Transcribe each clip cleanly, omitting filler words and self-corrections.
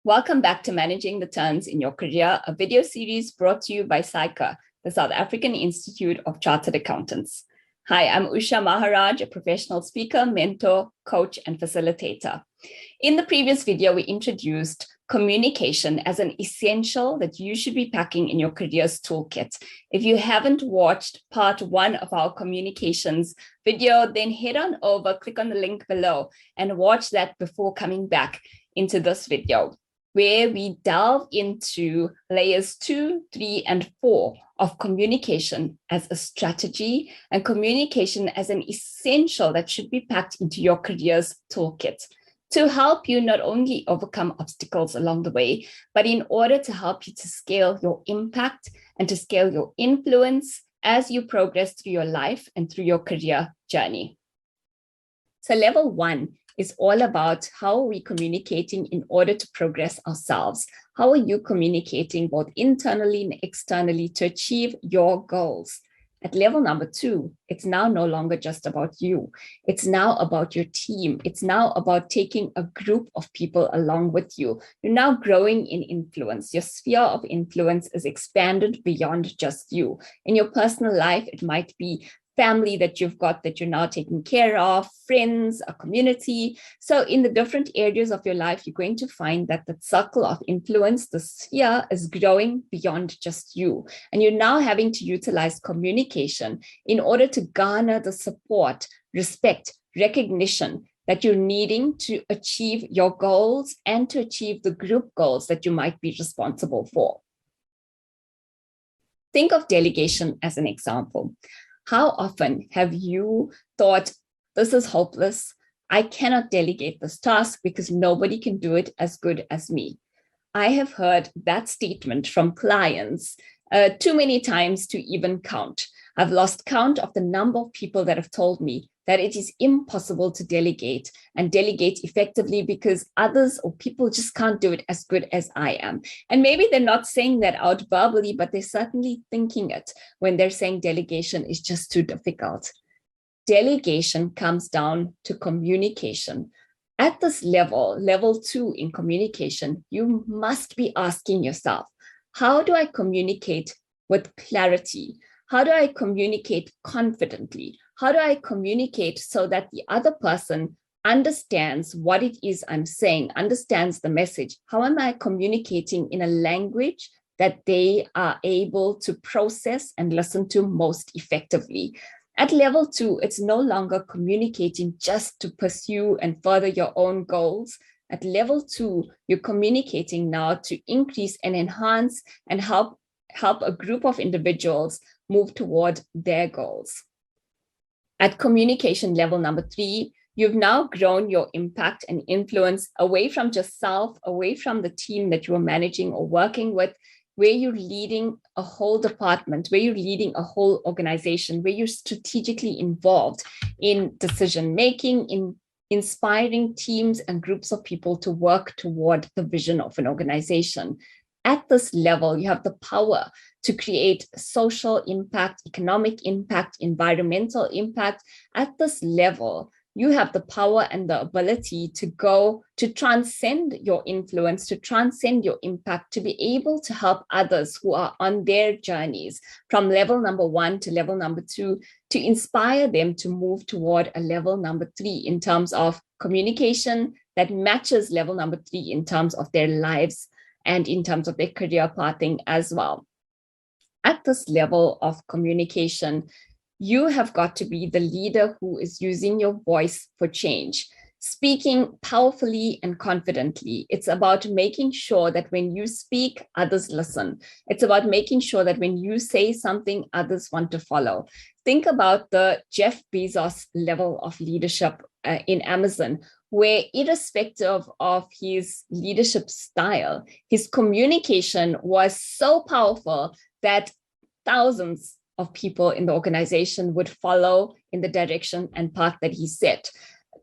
Welcome back to Managing the Turns in Your Career, a video series brought to you by SAICA, the South African Institute of Chartered Accountants. Hi, I'm Usha Maharaj, a professional speaker, mentor, coach, and facilitator. In the previous video, we introduced communication as an essential that you should be packing in your career's toolkit. If you haven't watched part 1 of our communications video, then head on over, click on the link below, and watch that before coming back into this video, where we delve into layers 2, 3, and 4 of communication as a strategy and communication as an essential that should be packed into your career's toolkit to help you not only overcome obstacles along the way, but in order to help you to scale your impact and to scale your influence as you progress through your life and through your career journey. So level 1 is all about how are we communicating in order to progress ourselves? How are you communicating both internally and externally to achieve your goals? At level number 2, it's now no longer just about you. It's now about your team. It's now about taking a group of people along with you. You're now growing in influence. Your sphere of influence is expanded beyond just you. In your personal life, it might be family that you've got that you're now taking care of, friends, a community. So in the different areas of your life, you're going to find that the circle of influence, the sphere, is growing beyond just you. And you're now having to utilize communication in order to garner the support, respect, recognition that you're needing to achieve your goals and to achieve the group goals that you might be responsible for. Think of delegation as an example. How often have you thought, this is hopeless, I cannot delegate this task because nobody can do it as good as me? I have heard that statement from clients too many times to even count. I've lost count of the number of people that have told me that it is impossible to delegate and delegate effectively because others or people just can't do it as good as I am. And maybe they're not saying that out verbally, but they're certainly thinking it when they're saying delegation is just too difficult. Delegation comes down to communication. At this level, level 2 in communication, you must be asking yourself, how do I communicate with clarity? How do I communicate confidently? How do I communicate so that the other person understands what it is I'm saying, understands the message? How am I communicating in a language that they are able to process and listen to most effectively? At level 2, it's no longer communicating just to pursue and further your own goals. At level 2, you're communicating now to increase and enhance and help a group of individuals move toward their goals. At communication level number 3, you've now grown your impact and influence away from just self, away from the team that you are managing or working with, where you're leading a whole department, where you're leading a whole organization, where you're strategically involved in decision-making, in inspiring teams and groups of people to work toward the vision of an organization. At this level, you have the power to create social impact, economic impact, environmental impact. At this level, you have the power and the ability to go to transcend your influence, to transcend your impact, to be able to help others who are on their journeys from level number 1 to level number 2, to inspire them to move toward a level number 3 in terms of communication that matches level number 3 in terms of their lives and in terms of their career pathing as well. At this level of communication, you have got to be the leader who is using your voice for change, speaking powerfully and confidently. It's about making sure that when you speak, others listen. It's about making sure that when you say something, others want to follow. Think about the Jeff Bezos level of leadership in Amazon, where irrespective of his leadership style, his communication was so powerful that thousands of people in the organization would follow in the direction and path that he set.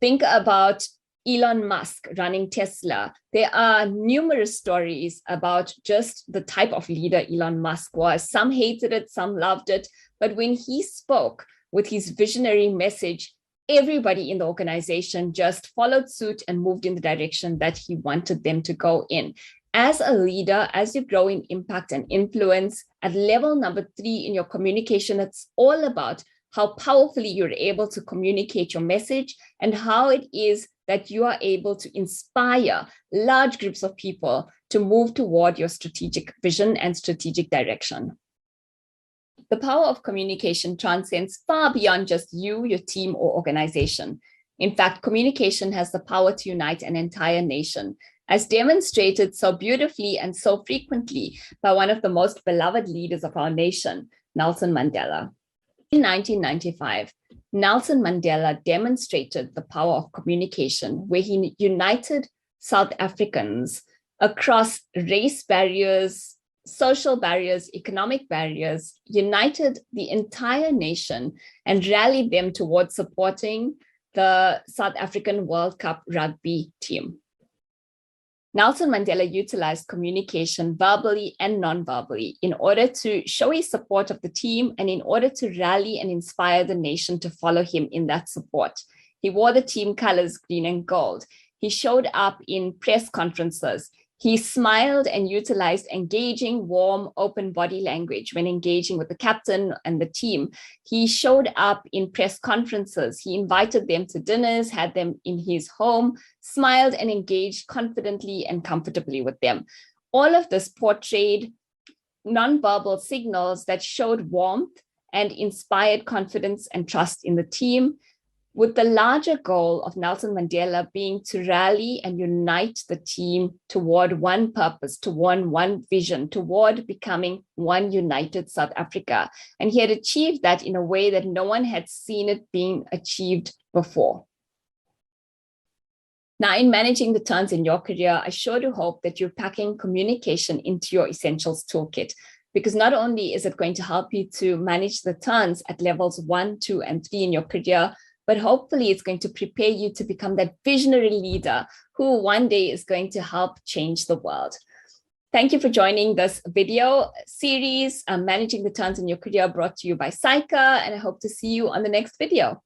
Think about Elon Musk running Tesla. There are numerous stories about just the type of leader Elon Musk was. Some hated it, some loved it. But when he spoke with his visionary message, everybody in the organization just followed suit and moved in the direction that he wanted them to go in. As a leader, as you grow in impact and influence, at level number 3 in your communication, it's all about how powerfully you're able to communicate your message and how it is that you are able to inspire large groups of people to move toward your strategic vision and strategic direction. The power of communication transcends far beyond just you, your team, or organization. In fact, communication has the power to unite an entire nation, as demonstrated so beautifully and so frequently by one of the most beloved leaders of our nation, Nelson Mandela. In 1995, Nelson Mandela demonstrated the power of communication, where he united South Africans across race barriers, social barriers, economic barriers, united the entire nation and rallied them towards supporting the South African World Cup rugby team. Nelson Mandela utilized communication verbally and non-verbally in order to show his support of the team and in order to rally and inspire the nation to follow him in that support. He wore the team colors, green and gold. He showed up in press conferences. He smiled and utilized engaging, warm, open body language when engaging with the captain and the team. He showed up in press conferences. He invited them to dinners, had them in his home, smiled and engaged confidently and comfortably with them. All of this portrayed nonverbal signals that showed warmth and inspired confidence and trust in the team, with the larger goal of Nelson Mandela being to rally and unite the team toward one purpose, toward one vision, toward becoming one united South Africa. And he had achieved that in a way that no one had seen it being achieved before. Now, in managing the turns in your career, I sure do hope that you're packing communication into your essentials toolkit, because not only is it going to help you to manage the turns at levels 1, 2, and 3 in your career, but hopefully it's going to prepare you to become that visionary leader who one day is going to help change the world. Thank you for joining this video series, Managing the Turns in Your Career, brought to you by Saika, and I hope to see you on the next video.